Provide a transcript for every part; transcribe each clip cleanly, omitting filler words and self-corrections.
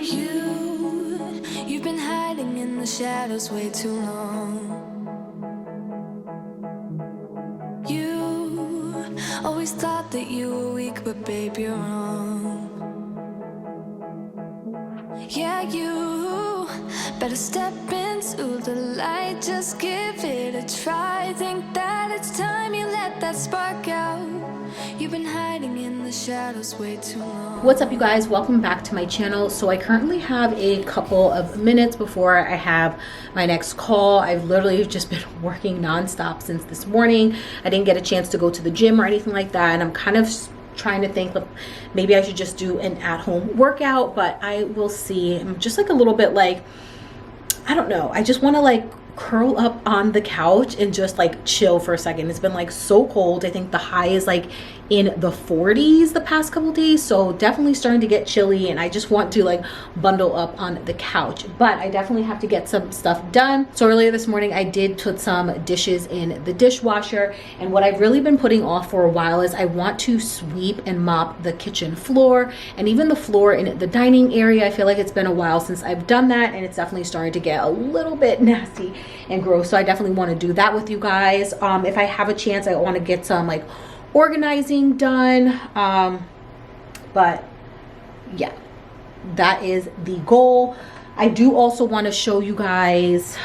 You've been hiding in the shadows way too long. You always thought that you were weak, but babe, you're wrong. Yeah, you better step into the light, just give it a try. Think that it's time you let that spark out. You've been hiding in the shadows way too long. What's up, you guys? Welcome back to my channel. So I currently have a couple of minutes before I have my next call. I've literally just been working nonstop since this morning. I didn't get a chance to go to the gym or anything like that, and I'm kind of trying to think of maybe I should just do an at-home workout, but I will see. I'm just like a little bit like, I don't know, I just want to like curl up on the couch and just like chill for a second. It's been like so cold. I think the high is like in the 40s the past couple days, so definitely starting to get chilly, and I just want to like bundle up on the couch. But I definitely have to get some stuff done. So earlier this morning I did put some dishes in the dishwasher, and what I've really been putting off for a while is I want to sweep and mop the kitchen floor and even the floor in the dining area. I feel like it's been a while since I've done that, and it's definitely starting to get a little bit nasty and gross, so I definitely want to do that with you guys. If I have a chance, I want to get some like organizing done, but yeah, that is the goal. I do also want to show you guys,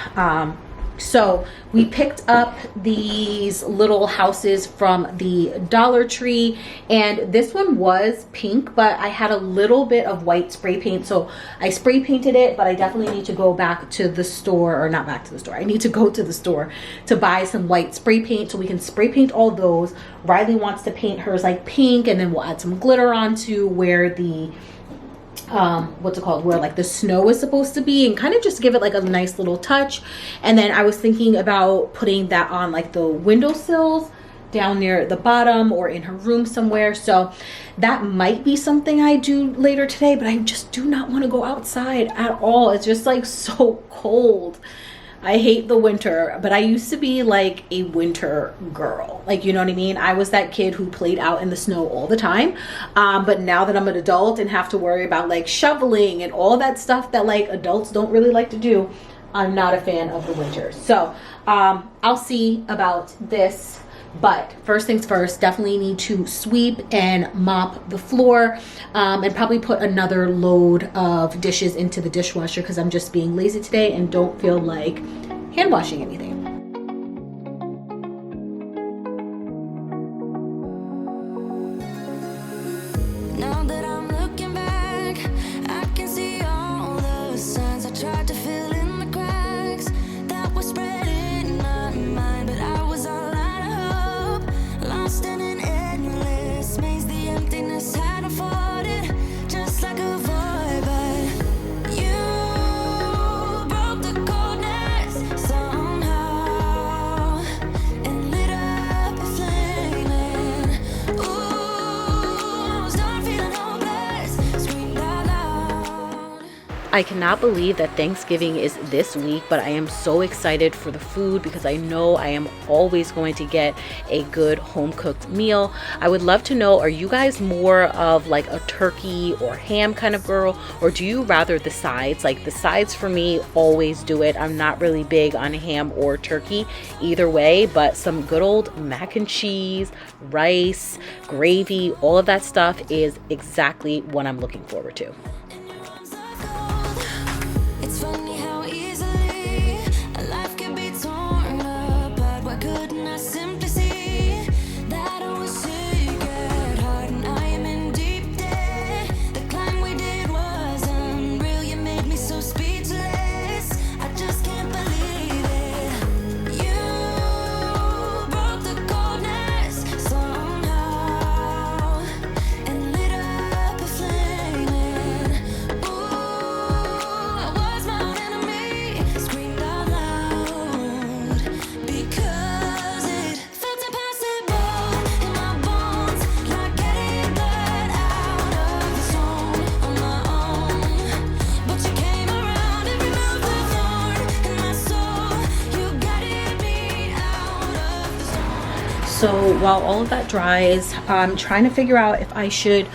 so we picked up these little houses from the Dollar Tree, and this one was pink, but I had a little bit of white spray paint, so I spray painted it. But I definitely need to go back to the store, or not back to the store, I need to go to the store to buy some white spray paint so we can spray paint all those. Riley wants to paint hers like pink, and then we'll add some glitter onto where the what's it called, where like the snow is supposed to be, and kind of just give it like a nice little touch. And then I was thinking about putting that on like the windowsills down near the bottom or in her room somewhere. So that might be something I do later today, but I just do not want to go outside at all. It's just like so cold. I hate the winter, but I used to be like a winter girl. Like, you know what I mean? I was that kid who played out in the snow all the time. But now that I'm an adult and have to worry about like shoveling and all that stuff that like adults don't really like to do, I'm not a fan of the winter. So I'll see about this. But first things first, definitely need to sweep and mop the floor, and probably put another load of dishes into the dishwasher because I'm just being lazy today and don't feel like hand washing anything. Now that I'm looking back, I can see all the signs I tried to fill in the cracks that were spread in my mind, but I was all out of hope, lost in an endless maze. The emptiness had unfolded just like a void, but you broke the coldness somehow and lit up a flame. And ooh, I was done feeling hopeless, screamed out loud. I cannot believe that Thanksgiving is this week, but I am so excited for the food because I know I am always going to get a good home cooked meal. I would love to know, are you guys more of like a turkey or ham kind of girl, or do you rather the sides? Like the sides for me always do it. I'm not really big on ham or turkey either way, but some good old mac and cheese, rice, gravy, all of that stuff is exactly what I'm looking forward to. It's funny how easily a life can be torn apart. Why couldn't I simply see that I was sick at heart and I am in deep debt? The climb we did was unreal. You made me so speechless. I just can't believe it. You broke the coldness somehow and lit up a flame. And ooh, I was my own enemy, screamed out loud because it felt impossible in my bones, like getting blood out of the zone on my own. But you came around and removed the thorn in my soul. You guided me out of the zone. So while all of that dries, I'm trying to figure out if I should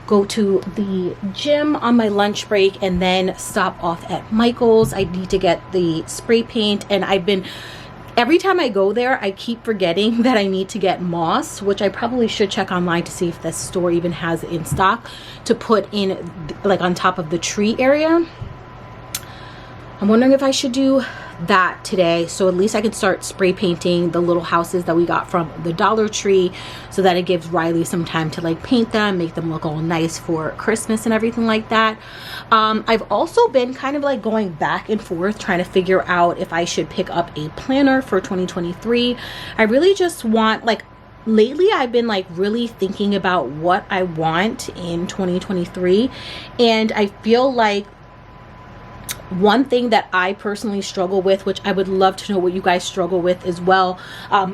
go to the gym on my lunch break, and then stop off at Michael's. I need to get the spray paint, and every time I go there, I keep forgetting that I need to get moss, which I probably should check online to see if this store even has it in stock to put in like on top of the tree area. I'm wondering if I should do that today, so at least I can start spray painting the little houses that we got from the Dollar Tree, so that it gives Riley some time to like paint them, make them look all nice for Christmas and everything like that. I've also been kind of like going back and forth trying to figure out if I should pick up a planner for 2023. I really just want, like, lately I've been like really thinking about what I want in 2023, and I feel like one thing that I personally struggle with, which I would love to know what you guys struggle with as well,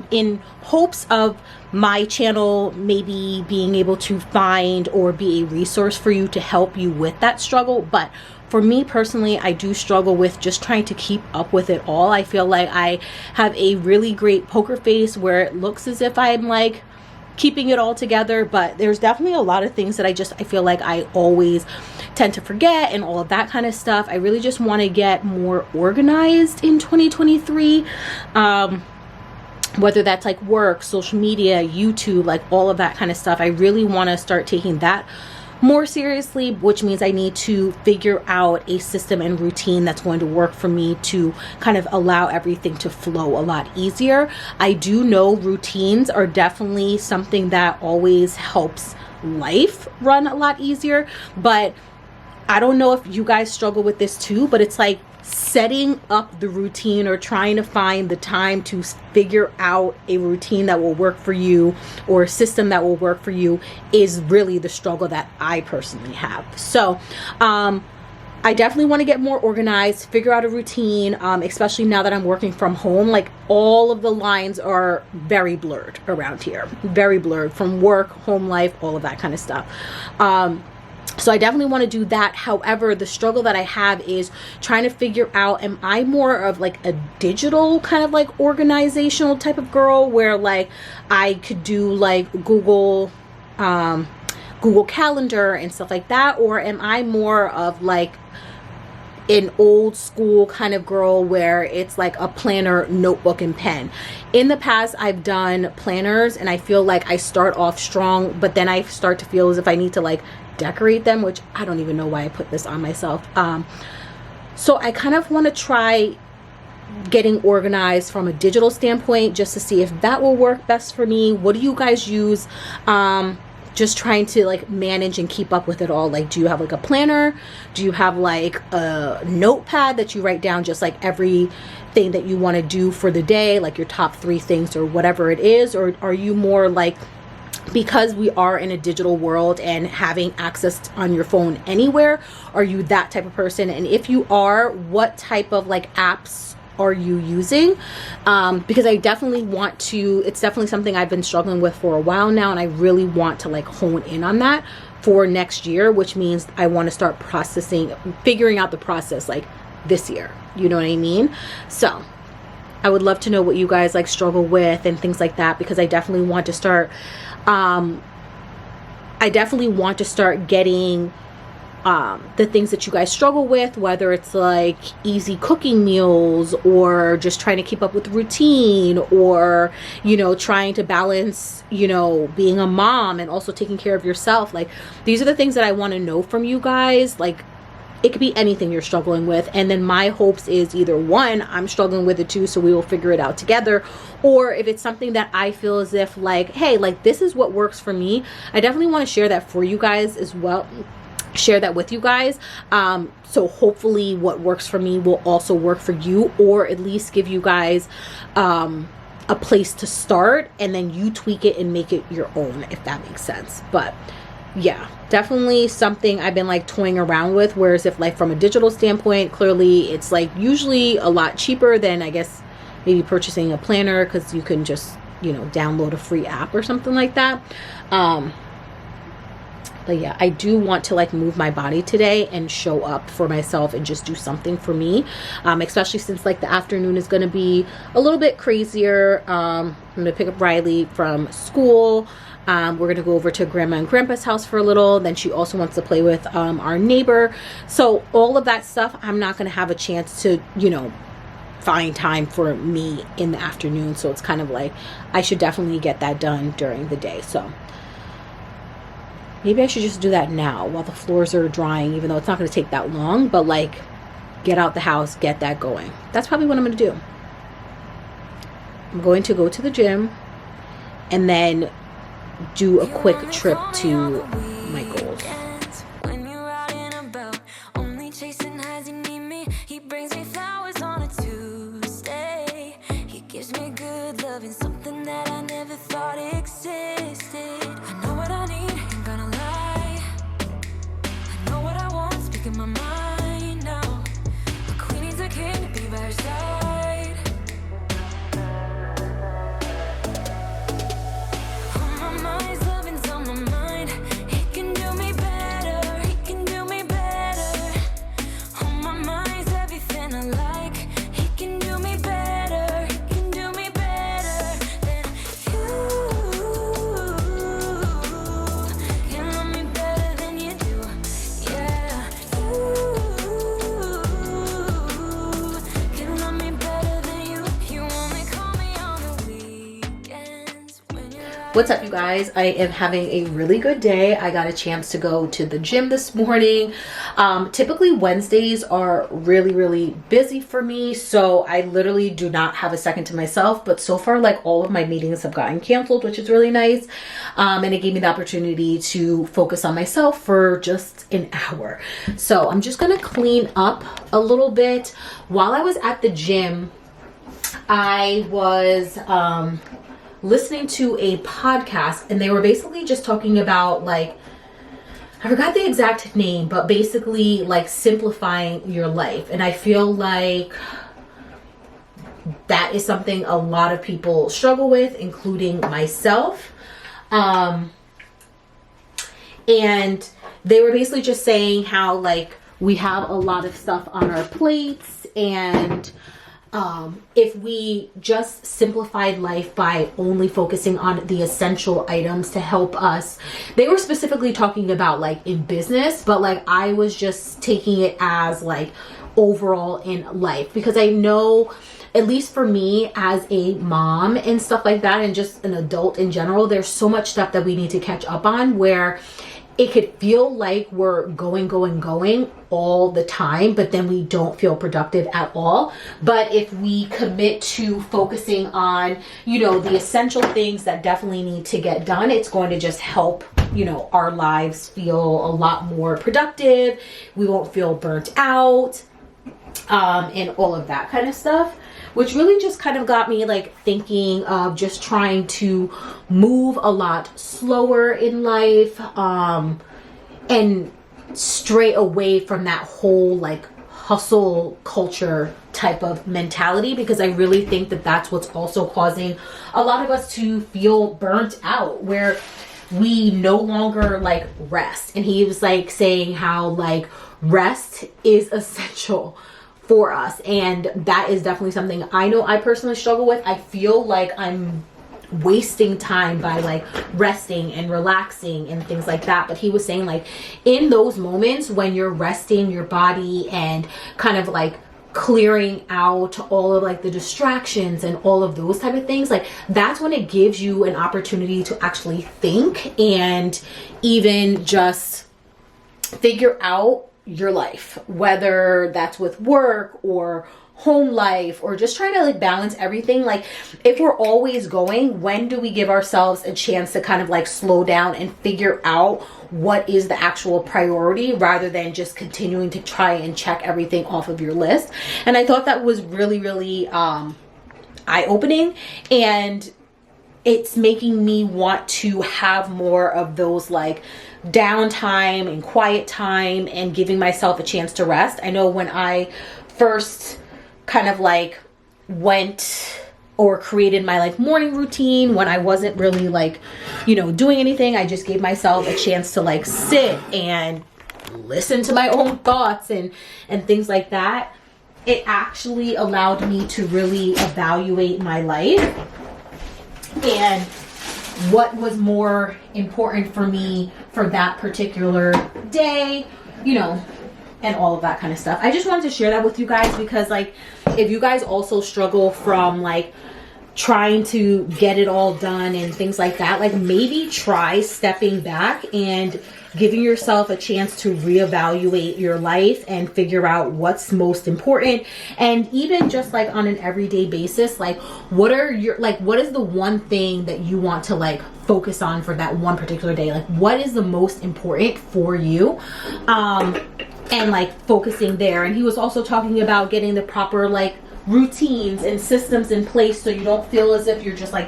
in hopes of my channel maybe being able to find or be a resource for you to help you with that struggle. But for me personally, I do struggle with just trying to keep up with it all. I feel like I have a really great poker face where it looks as if I'm like keeping it all together, but there's definitely a lot of things that I feel like I always tend to forget and all of that kind of stuff. I really just want to get more organized in 2023, whether that's like work, social media, YouTube, like all of that kind of stuff. I really want to start taking that more seriously, which means I need to figure out a system and routine that's going to work for me to kind of allow everything to flow a lot easier. I do know routines are definitely something that always helps life run a lot easier, but I don't know if you guys struggle with this too, but it's like setting up the routine or trying to find the time to figure out a routine that will work for you or a system that will work for you is really the struggle that I personally have. So I definitely want to get more organized, figure out a routine, especially now that I'm working from home. Like, all of the lines are very blurred around here, very blurred from work, home life, all of that kind of stuff. So I definitely want to do that. However, the struggle that I have is trying to figure out, am I more of like a digital kind of like organizational type of girl where like I could do like Google Calendar and stuff like that, or am I more of like an old school kind of girl where it's like a planner, notebook, and pen? In the past, I've done planners and I feel like I start off strong, but then I start to feel as if I need to like decorate them, which I don't even know why I put this on myself. So I kind of want to try getting organized from a digital standpoint just to see if that will work best for me. What do you guys use? Just trying to like manage and keep up with it all. Like, do you have like a planner? Do you have like a notepad that you write down just like everything that you want to do for the day, like your top 3 things or whatever it is? Or are you more like, because we are in a digital world and having access on your phone anywhere, are you that type of person? And if you are, what type of like apps are you using? Because I definitely want to, it's definitely something I've been struggling with for a while now, and I really want to like hone in on that for next year, which means I want to start figuring out the process like this year, you know what I mean? So I would love to know what you guys like struggle with and things like that, because I definitely want to start getting the things that you guys struggle with, whether it's like easy cooking meals or just trying to keep up with routine, or, you know, trying to balance, you know, being a mom and also taking care of yourself. Like, these are the things that I want to know from you guys. Like, it could be anything you're struggling with, and then my hopes is either one, I'm struggling with it too, so we will figure it out together, or if it's something that I feel as if like, hey, like this is what works for me, I definitely want to share that for you guys as well, share that with you guys, so hopefully what works for me will also work for you, or at least give you guys a place to start, and then you tweak it and make it your own, if that makes sense. But yeah, definitely something I've been like toying around with, whereas if like from a digital standpoint, clearly it's like usually a lot cheaper than I guess maybe purchasing a planner, because you can just, you know, download a free app or something like that. But yeah, I do want to like move my body today and show up for myself and just do something for me, especially since like the afternoon is going to be a little bit crazier. I'm going to pick up Riley from school. We're going to go over to Grandma and Grandpa's house for a little. Then she also wants to play with our neighbor. So all of that stuff, I'm not going to have a chance to, you know, find time for me in the afternoon. So it's kind of like I should definitely get that done during the day. So maybe I should just do that now while the floors are drying, even though it's not going to take that long, but like get out the house, get that going. That's probably what I'm going to do. I'm going to go to the gym and then do a quick trip to my goals. When you're out and about, only chasing highs, you need me. He brings me flowers on a Tuesday. He gives me good love and something that I never thought existed. I know what I need, ain't gonna lie. I know what I want, speaking my mind now. A queen needs a king to be by her side. On my mind's loving's on my mind. He can do me better, he can do me better. On my mind's everything I like. He can do me better, he can do me better than you. Can love me better than you do, yeah. You can love me better than you only call me on the weekends when you're out. What's up, you guys? I am having a really good day. I got a chance to go to the gym this morning. Typically Wednesdays are really busy for me, so I literally do not have a second to myself, but so far like all of my meetings have gotten canceled, which is really nice. And it gave me the opportunity to focus on myself for just an hour. So I'm just gonna clean up a little bit. While I was at the gym, I was listening to a podcast, and they were basically just talking about like, I forgot the exact name, but basically like simplifying your life. And I feel like that is something a lot of people struggle with, including myself. And they were basically just saying how like we have a lot of stuff on our plates, and if we just simplified life by only focusing on the essential items to help us. They were specifically talking about like in business, but like I was just taking it as like overall in life, because I know, at least for me as a mom and stuff like that, and just an adult in general, there's so much stuff that we need to catch up on, where it could feel like we're going all the time, but then we don't feel productive at all. But if we commit to focusing on, you know, the essential things that definitely need to get done, it's going to just help, you know, our lives feel a lot more productive. We won't feel burnt out, and all of that kind of stuff, which really just kind of got me like thinking of just trying to move a lot slower in life, and stray away from that whole like hustle culture type of mentality, because I really think that that's what's also causing a lot of us to feel burnt out, where we no longer like rest. And he was like saying how like rest is essential for us, and that is definitely something I know I personally struggle with. I feel like I'm wasting time by like resting and relaxing and things like that, but he was saying like in those moments when you're resting your body and kind of like clearing out all of like the distractions and all of those type of things, like that's when it gives you an opportunity to actually think and even just figure out your life, whether that's with work or home life, or just trying to like balance everything. Like if we're always going, when do we give ourselves a chance to kind of like slow down and figure out what is the actual priority, rather than just continuing to try and check everything off of your list? And I thought that was really eye-opening, and it's making me want to have more of those like downtime and quiet time and giving myself a chance to rest. I know when I first kind of like went or created my like morning routine when I wasn't really like, you know, doing anything. I just gave myself a chance to like sit and listen to my own thoughts and things like that. It actually allowed me to really evaluate my life and what was more important for me for that particular day, you know, and all of that kind of stuff. I just wanted to share that with you guys because like if you guys also struggle from like trying to get it all done and things like that, like maybe try stepping back and giving yourself a chance to reevaluate your life and figure out what's most important. And even just like on an everyday basis, like what is the one thing that you want to like focus on for that one particular day? Like what is the most important for you? And like focusing there. And he was also talking about getting the proper like routines and systems in place so you don't feel as if you're just like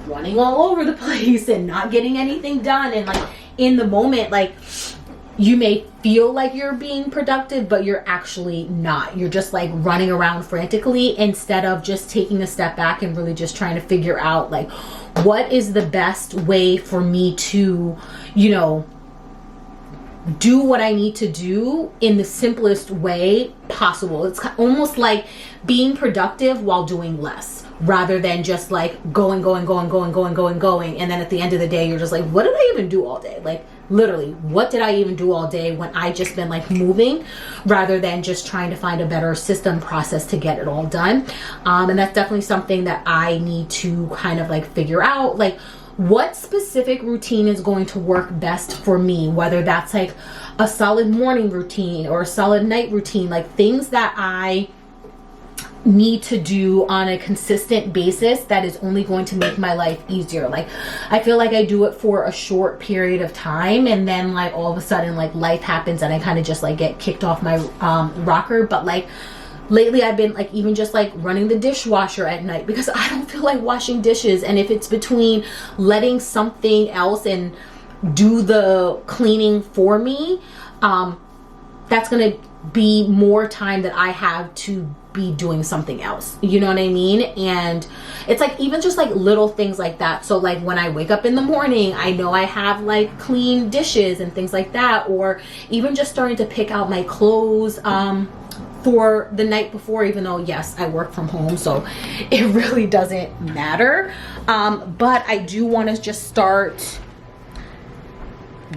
running all over the place and not getting anything done. And like in the moment, like you may feel like you're being productive, but you're actually not. You're just like running around frantically instead of just taking a step back and really just trying to figure out like what is the best way for me to, you know, do what I need to do in the simplest way possible. It's almost like being productive while doing less rather than just like going. And then at the end of the day, you're just like, what did I even do all day? Like literally, what did I even do all day when I just been like moving rather than just trying to find a better system process to get it all done. And that's definitely something that I need to kind of like figure out, like what specific routine is going to work best for me, whether that's like a solid morning routine or a solid night routine, like things that I need to do on a consistent basis that is only going to make my life easier. Like I feel like I do it for a short period of time and then like all of a sudden like life happens and I kind of just like get kicked off my rocker. But like lately I've been like even just like running the dishwasher at night because I don't feel like washing dishes. And if it's between letting something else and do the cleaning for me, that's gonna be more time that I have to be doing something else, you know what I mean? And it's like even just like little things like that. So like when I wake up in the morning, I know I have like clean dishes and things like that, or even just starting to pick out my clothes for the night before, even though yes, I work from home, so it really doesn't matter. But I do want to just start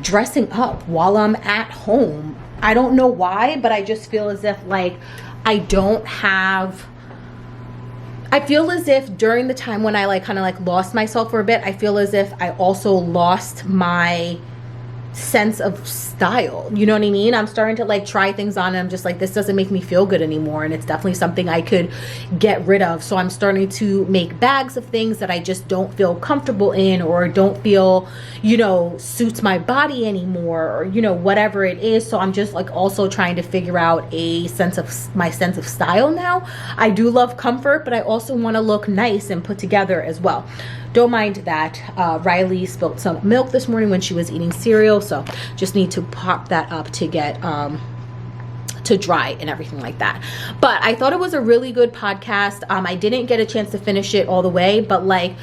dressing up while I'm at home. I don't know why, but I just feel as if like I feel as if during the time when I like kind of like lost myself for a bit, I feel as if I also lost my sense of style, you know what I mean? I'm starting to like try things on and I'm just like, this doesn't make me feel good anymore, and it's definitely something I could get rid of. So I'm starting to make bags of things that I just don't feel comfortable in or don't feel, you know, suits my body anymore, or you know, whatever it is. So I'm just like also trying to figure out my sense of style now. I do love comfort, but I also want to look nice and put together as well. Don't mind that. Riley spilled some milk this morning when she was eating cereal, so just need to pop that up to get to dry and everything like that. But I thought it was a really good podcast. I didn't get a chance to finish it all the way, but like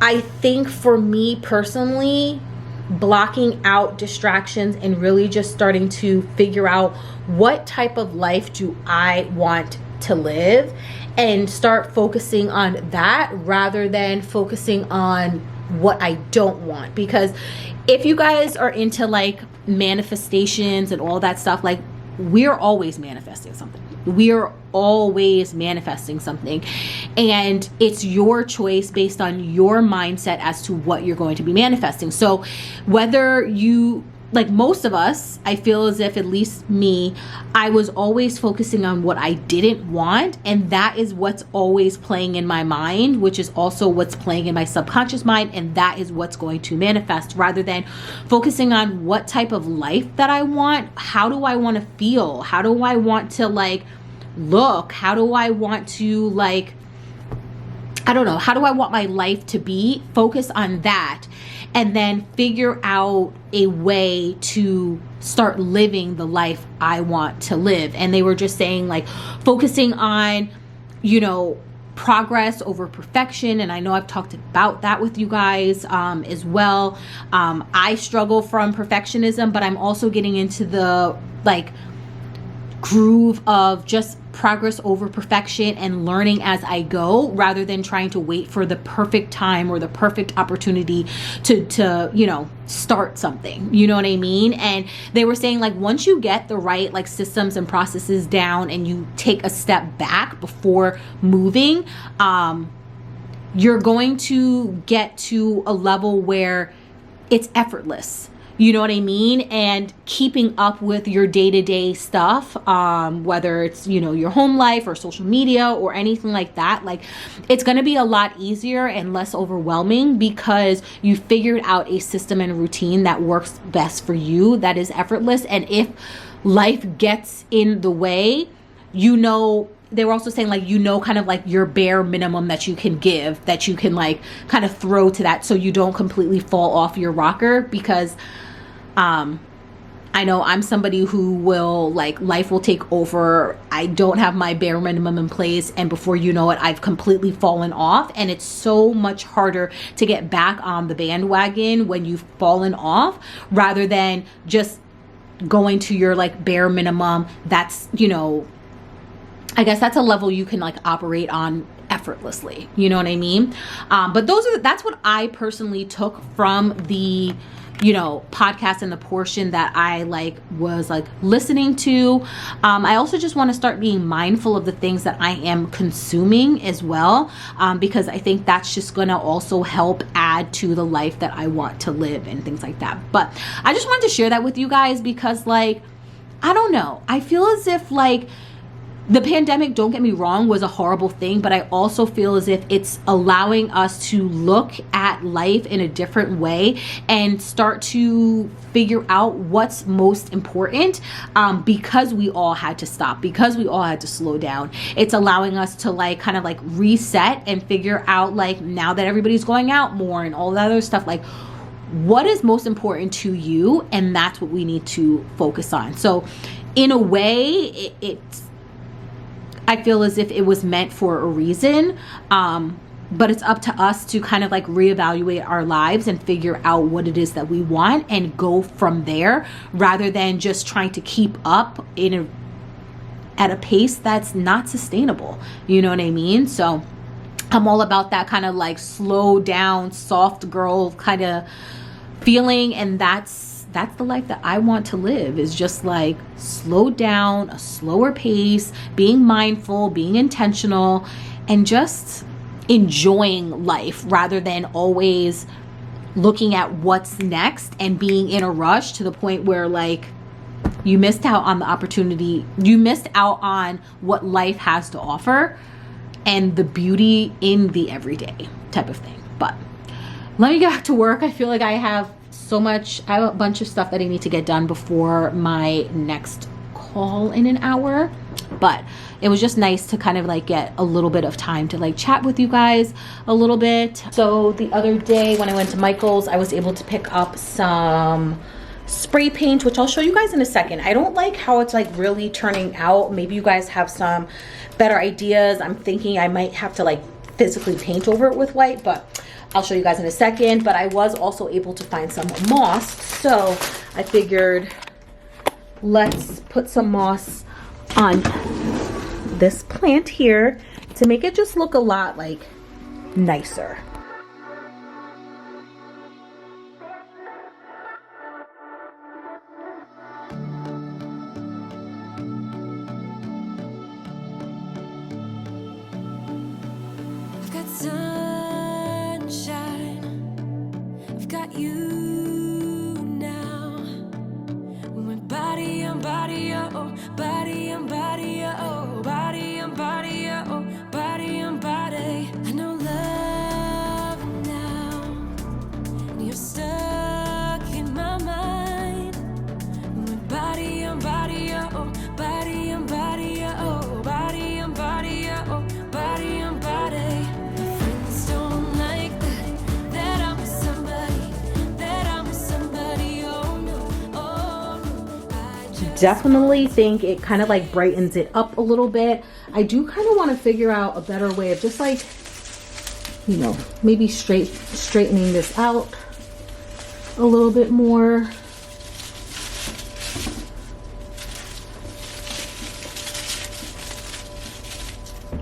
I think for me personally, blocking out distractions and really just starting to figure out what type of life do I want to live and start focusing on that rather than focusing on what I don't want. Because if you guys are into like manifestations and all that stuff, like we're always manifesting something. We're always manifesting something, and it's your choice based on your mindset as to what you're going to be manifesting. So whether you, like most of us, I feel as if, at least me, I was always focusing on what I didn't want, and that is what's always playing in my mind, which is also what's playing in my subconscious mind, and that is what's going to manifest, rather than focusing on what type of life that I want. How do I want to feel? How do I want to like look? How do I want to like, I don't know, how do I want my life to be? Focus on that, and then figure out a way to start living the life I want to live. And they were just saying like focusing on, you know, progress over perfection. And I know I've talked about that with you guys as well. I struggle from perfectionism, but I'm also getting into the like groove of just progress over perfection and learning as I go, rather than trying to wait for the perfect time or the perfect opportunity to you know, start something, you know what I mean? And they were saying like, once you get the right like systems and processes down and you take a step back before moving, you're going to get to a level where it's effortless. You know what I mean? And keeping up with your day-to-day stuff, whether it's, you know, your home life or social media or anything like that, like it's going to be a lot easier and less overwhelming because you figured out a system and routine that works best for you, that is effortless. And if life gets in the way, you know, they were also saying like, you know, kind of like your bare minimum that you can give, that you can like kind of throw to that so you don't completely fall off your rocker. Because I know I'm somebody who will like, life will take over. I don't have my bare minimum in place, and before you know it, I've completely fallen off. And it's so much harder to get back on the bandwagon when you've fallen off, rather than just going to your like bare minimum. That's, you know, I guess that's a level you can like operate on effortlessly, you know what I mean? But that's what I personally took from the, you know, podcast and the portion that I like was like listening to. I also just want to start being mindful of the things that I am consuming as well, because I think that's just going to also help add to the life that I want to live and things like that. But I just wanted to share that with you guys because like, I don't know, I feel as if like, the pandemic, don't get me wrong, was a horrible thing, but I also feel as if it's allowing us to look at life in a different way and start to figure out what's most important, because we all had to stop, because we all had to slow down. It's allowing us to like kind of like reset and figure out like, now that everybody's going out more and all that other stuff, like what is most important to you, and that's what we need to focus on. So in a way, it's I feel as if it was meant for a reason, but it's up to us to kind of like reevaluate our lives and figure out what it is that we want and go from there, rather than just trying to keep up at a pace that's not sustainable. You know what I mean? So I'm all about that kind of like slow down, soft girl kind of feeling, and that's the life that I want to live, is just like slow down, a slower pace, being mindful, being intentional, and just enjoying life rather than always looking at what's next and being in a rush to the point where like you missed out on the opportunity, you missed out on what life has to offer and the beauty in the everyday type of thing. But let me get back to work. I feel like I have a bunch of stuff that I need to get done before my next call in an hour, but it was just nice to kind of like get a little bit of time to like chat with you guys a little bit. So the other day when I went to Michael's, I was able to pick up some spray paint, which I'll show you guys in a second. I don't like how it's like really turning out. Maybe you guys have some better ideas. I'm thinking I might have to like physically paint over it with white, but I'll show you guys in a second. But I was also able to find some moss, so I figured let's put some moss on this plant here to make it just look a lot like nicer. I've got sunshine, I've got you now. When body on body, oh, body on body, oh, body on body, oh, body on body. I know love now, and you're stuck in my mind. When body on body, oh, body on body, oh, body on body, oh, body on body. Definitely think it kind of like brightens it up a little bit. I do kind of want to figure out a better way of just like, you know, maybe straightening this out a little bit more.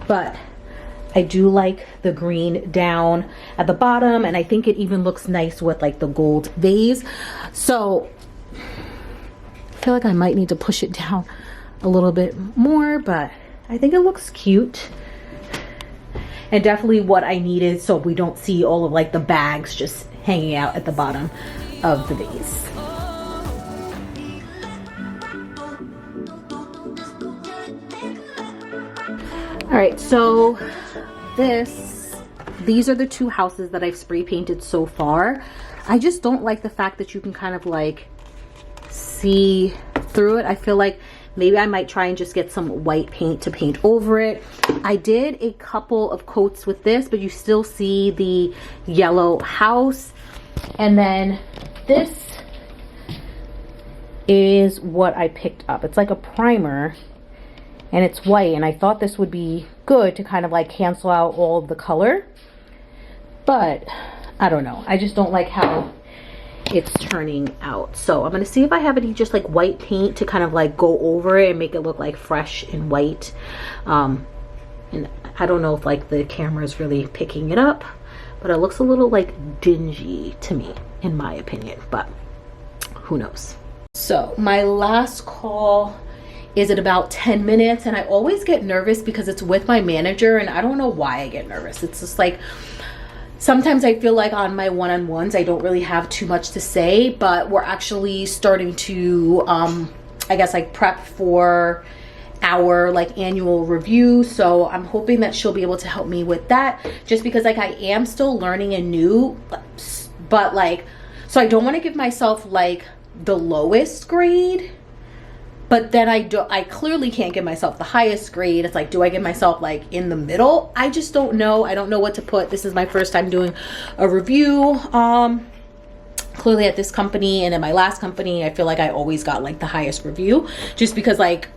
But I do like the green down at the bottom, and I think it even looks nice with like the gold vase. So I feel like I might need to push it down a little bit more, but I think it looks cute. And definitely what I needed so we don't see all of like the bags just hanging out at the bottom of the vase. All right, so these are the two houses that I've spray painted so far. I just don't like the fact that you can kind of like see through it. I feel like maybe I might try and just get some white paint to paint over it. I did a couple of coats with this, but you still see the yellow house. And then this is what I picked up. It's like a primer and it's white, and I thought this would be good to kind of like cancel out all of the color, but I don't know. I just don't like how it's turning out. So I'm gonna see if I have any just like white paint to kind of like go over it and make it look like fresh and white. And I don't know if like the camera is really picking it up, but it looks a little like dingy to me in my opinion, but who knows. So my last call is at about 10 minutes, and I always get nervous because it's with my manager, and I don't know why I get nervous. It's just like sometimes I feel like on my one-on-ones I don't really have too much to say, but we're actually starting to I guess like prep for our like annual review, so I'm hoping that she'll be able to help me with that, just because like I am still learning and new, but like, so I don't want to give myself like the lowest grade, but then I clearly can't give myself the highest grade. It's like, do I give myself like in the middle? I just don't know. I don't know what to put. This is my first time doing a review. Clearly at this company and in my last company, I feel like I always got like the highest review, just because like,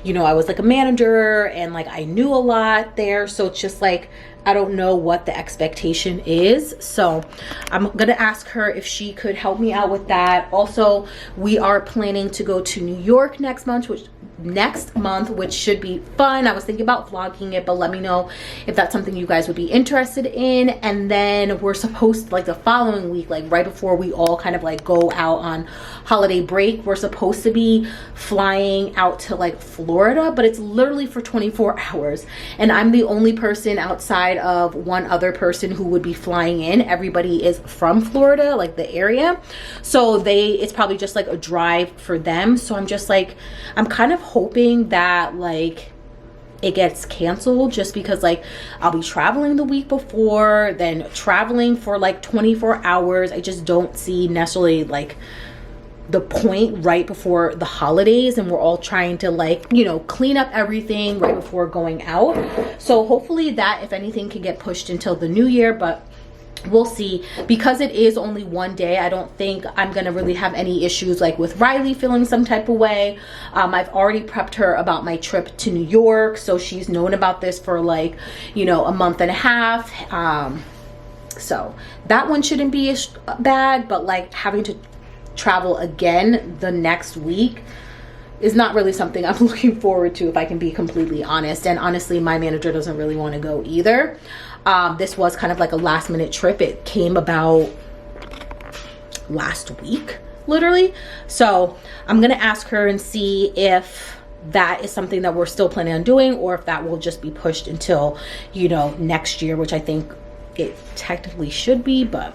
you know, I was like a manager and like I knew a lot there. So it's just like, I don't know what the expectation is. So I'm gonna ask her if she could help me out with that. Also, we are planning to go to New York next month, which should be fun. I was thinking about vlogging it, but let me know if that's something you guys would be interested in. And then we're supposed to, like the following week, like right before we all kind of like go out on holiday break, we're supposed to be flying out to like Florida, but it's literally for 24 hours. And I'm the only person outside of one other person who would be flying in. Everybody is from Florida, like the area. So it's probably just like a drive for them. So I'm just like, I'm kind of hoping that like it gets canceled, just because like I'll be traveling the week before, then traveling for like 24 hours. I just don't see necessarily like the point right before the holidays, and we're all trying to like, you know, clean up everything right before going out. So hopefully that, if anything, can get pushed until the new year, but we'll see. Because it is only one day, I don't think I'm gonna really have any issues like with Riley feeling some type of way. I've already prepped her about my trip to New York, so she's known about this for like, you know, a month and a half. So that one shouldn't be as bad, but like having to travel again the next week is not really something I'm looking forward to, if I can be completely honest. And honestly, my manager doesn't really want to go either. This was kind of like a last minute trip. It came about last week, literally. So I'm gonna ask her and see if that is something that we're still planning on doing, or if that will just be pushed until, you know, next year, which I think it technically should be, but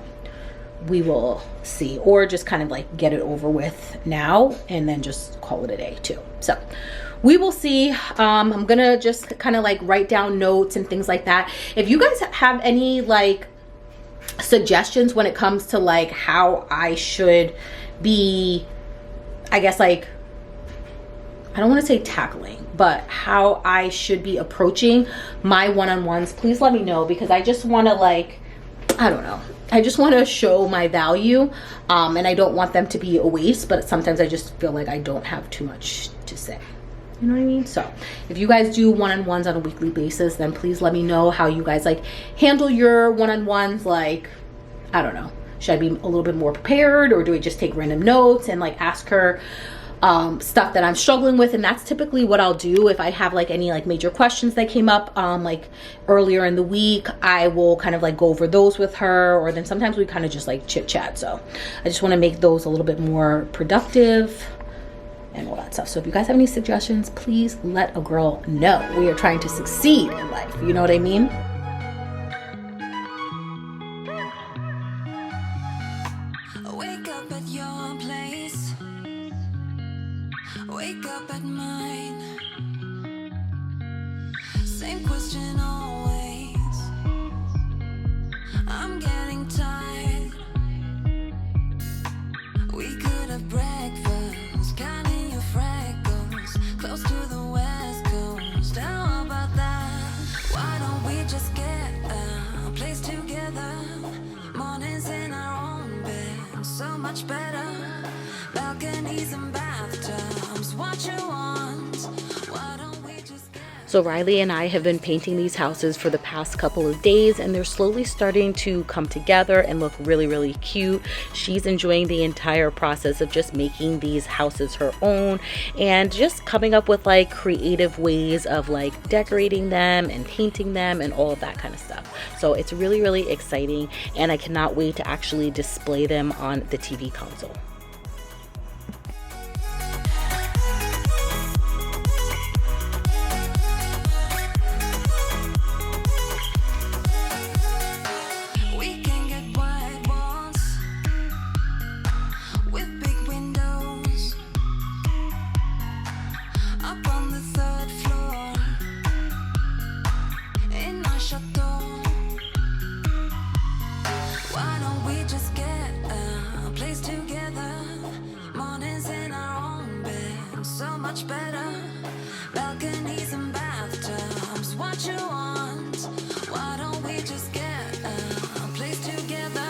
we will see. Or just kind of like get it over with now and then just call it a day too. So we will see. I'm gonna just kind of like write down notes and things like that. If you guys have any like suggestions when it comes to like how I should be, I guess like, I don't want to say tackling, but how I should be approaching my one-on-ones, please let me know, because I just want to like, I don't know, I just want to show my value, and I don't want them to be a waste, but sometimes I just feel like I don't have too much to say. You know what I mean? So if you guys do one-on-ones on a weekly basis, then please let me know how you guys like handle your one-on-ones. Like, I don't know, should I be a little bit more prepared, or do I just take random notes and like ask her stuff that I'm struggling with? And that's typically what I'll do. If I have like any like major questions that came up like earlier in the week, I will kind of like go over those with her, or then sometimes we kind of just like chit chat. So I just want to make those a little bit more productive and all that stuff. So if you guys have any suggestions, please let a girl know. We are trying to succeed in life, you know what I mean? Wake up at your place, wake up at mine. Same question always. I'm getting tired. We could have breakfast, counting your freckles, close to the west coast. How about that? Why don't we just get a place together? Mornings in our own bed, so much better. Balconies and bathtubs, what you want? Why don't we just get... So Riley and I have been painting these houses for the past couple of days, and they're slowly starting to come together and look really, really cute. She's enjoying the entire process of just making these houses her own and just coming up with like creative ways of like decorating them and painting them and all of that kind of stuff. So it's really, really exciting, and I cannot wait to actually display them on the TV console. We can get white walls with big windows up on the third floor in my chateau. Why don't we just get a place together? Mornings in our own bed, so much better. Balconies and bathtubs, what you want? Why don't we just get a place together?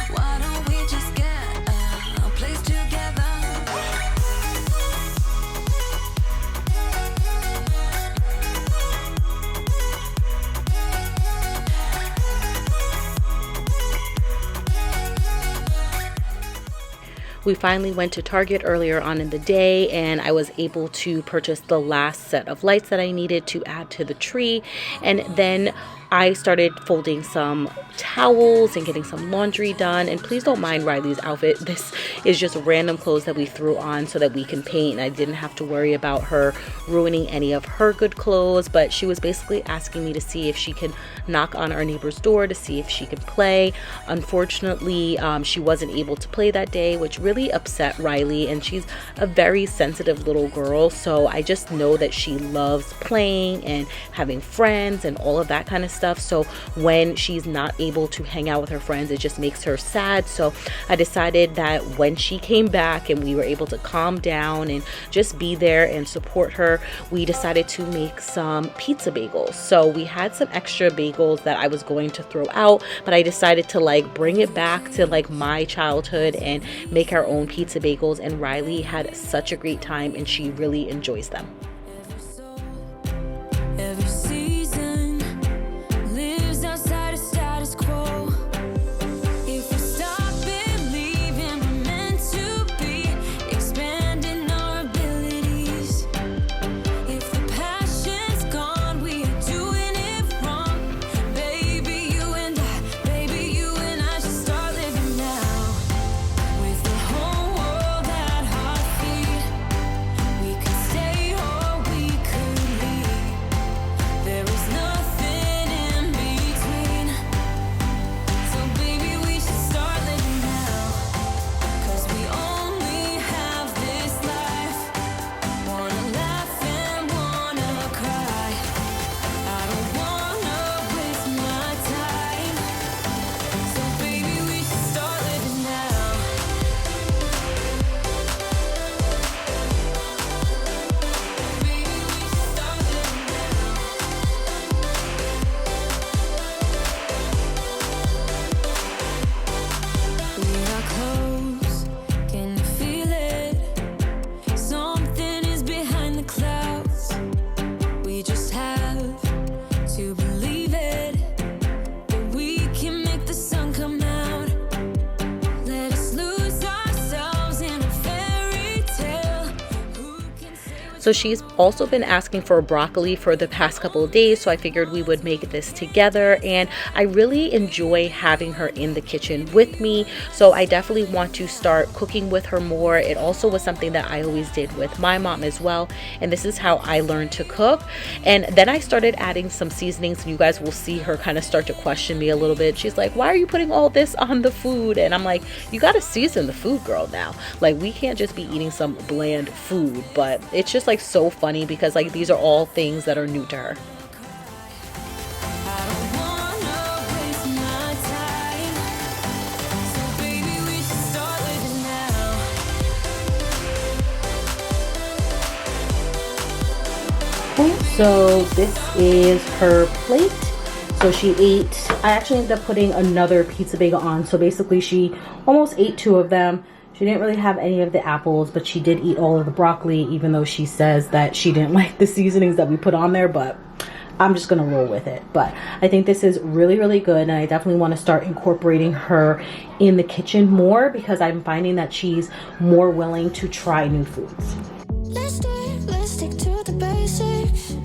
Why don't we just get a place together? We finally went to Target earlier on in the day, and I was able to purchase the last set of lights that I needed to add to the tree. And then I started folding some towels and getting some laundry done. And please don't mind Riley's outfit. This is just random clothes that we threw on so that we can paint, and I didn't have to worry about her ruining any of her good clothes. But she was basically asking me to see if she can knock on our neighbor's door to see if she could play. Unfortunately, she wasn't able to play that day, which really upset Riley, and she's a very sensitive little girl. So I just know that she loves playing and having friends and all of that kind of stuff. So when she's not able to hang out with her friends, it just makes her sad. So I decided that when she came back and we were able to calm down and just be there and support her, we decided to make some pizza bagels. So we had some extra bagels that I was going to throw out, but I decided to like bring it back to like my childhood and make our own pizza bagels, and Riley had such a great time and she really enjoys them. Every season lives outside of status quo. If we stop believing we're meant to be, expanding our abilities. If the passion's gone, we are doing it wrong. Baby, you and I should start living now. With the whole world at our feet, we can stay whole. So she's also been asking for broccoli for the past couple of days, so I figured we would make this together. And I really enjoy having her in the kitchen with me, so I definitely want to start cooking with her more. It also was something that I always did with my mom as well, and this is how I learned to cook. And then I started adding some seasonings, and you guys will see her kind of start to question me a little bit. She's like, why are you putting all this on the food? And I'm like, you got to season the food, girl, now. Like, we can't just be eating some bland food. But it's just like so funny because like these are all things that are new to her. So this is her plate. So she ate, I actually ended up putting another pizza bagel on. So basically she almost ate 2 of them. She didn't really have any of the apples, but she did eat all of the broccoli, even though she says that she didn't like the seasonings that we put on there, but I'm just gonna roll with it. But I think this is really, really good, and I definitely want to start incorporating her in the kitchen more because I'm finding that she's more willing to try new foods. Let's stick to the basics.